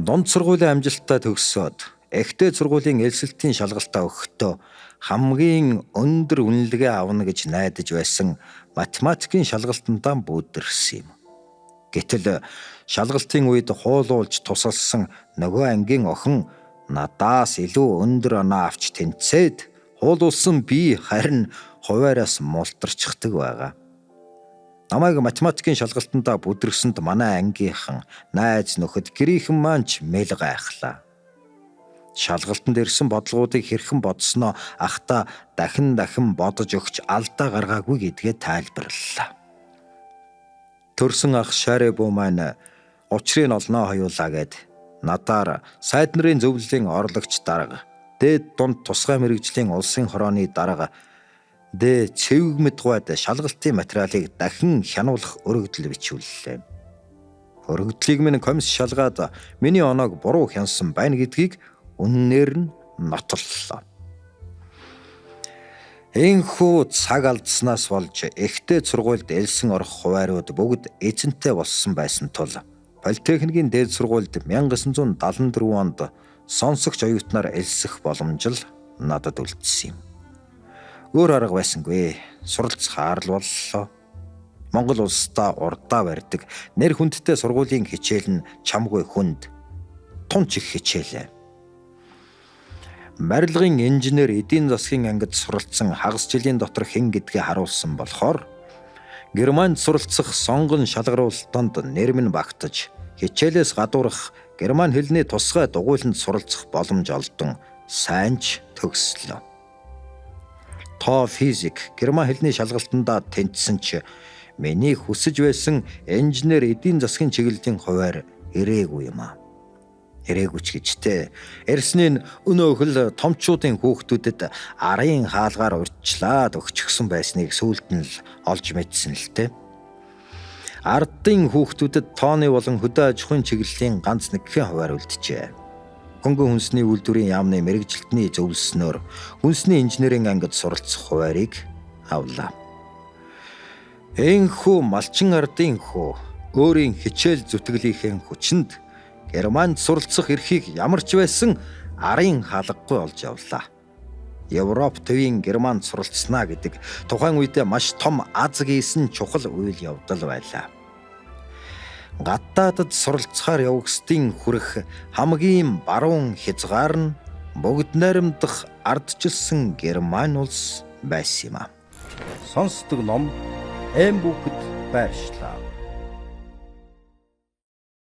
Дунд сургуулийн амжилттай төгссөөд эхтэй сургуулийн элсэлтийн шалгалтаа өгөхдөө хамгийн өндөр үнэлгээ авна гэж найдаж байсан математикийн шалгалтандаа бүүдэрсэн юм. Гэтэл шалгалтын үед хуулуулж тусалсан нөгөө ангийн охин надаас илүү өндөр оноо авч тэнцээд хуулуулсан би харин хуваараас мултарчихдаг байгаа. Намайг математикийн шалгалтандаа бүдэрсэнд манай ангийнхан найз нөхөд гэрийнхэн маань ч мэл гайхлаа. Шалгалтанд ирсэн бодлогуудыг хэрхэн бодсноо ахта дахин бодож өгч алдаа гаргаагүй гэдгээ тайлбарлалаа. Төрсөн ах Шаребу маань учрыг олноо хоёулаа гэд надаар сайд нарын зөвлөлийн орлогч дарга, дээд дунд тусгай мэрэгжлийн улсын хорооны дарга, дэ цэвэг мэдгүйд шалгалтын материалыг дахин хянуулах өргөдөл бичүүллээ. Өргөдлийг минь комисс шалгаад миний оноог буруу хянсан байна гэдгийг үннээр нь нотлолоо. Энэхүү цаг алдснаас болж эхтэй сургуульд элсэн орох хуваарууд бүгд эзэнтэй болсон байсан тул политехникийн дээд сургуульд 1974 онд сонсогч оюутнаар элсэх боломж л надад үлдсэн юм. Өөр арга байсангүй. Суралцахаар л боллоо. Монгол улсдаа урдаа барьдаг нэр хүндтэй сургуулийн хичээл нь чамгүй хүнд тунч их хичээлээ. Барилгын инженер эдийн засгийн ангид суралцсан хагас жилийн дотор хэн гэдгээ харуулсан болохоор Германд суралцах сонгон шалгаруулалтанд нэр минь багтаж хичээлээс гадуурх герман хэлний тусгай дугуйланд суралцах боломж олдон сайн ч төгслөө. Тоо физик герман хэлний шалгалтандаа тэнцсэн ч миний хүсэж байсан инженер эдийн засгийн чиглэлийн хуваар ирээгүй юм аа. Ирээгүй ч гэжтэй. Эрсний өнөөхөл томчуудын хүүхдүүдэд арын хаалгаар урьдчилаад өгчихсөн байсныг сүүлд нь л олж мэдсэн л дээ. Ардын хүүхдүүдэд тооны болон хөдөө аж ахуйн чиглэлийн ганц нэгхэн хуваар үлджээ. Хөнгөн хүнсний үйлдвэрийн яамны мэрэгжилтний зөвлөснөөр хүнсний инженерийн ангид суралцах хуваарийг авлаа. Энэхүү малчин ардын хүү өөрийн хичээл зүтгэлийнхээ хүчинд Германд суралцах эрхийг ямар ч байсан арын хаалгагүй олж явлаа. Европ төвийн Германд суралцснаа гэдэг тухайн үедээ маш том аз гийсэн чухал үйл явдал байлаа. Гадаадд суралцахаар явагсдын хүрэх хамгийн баруун хязгаар нь бүгд найрамдах ардчилсан Герман улс байсан юм а. Сонсдог ном Эм бүхэд байршлаа.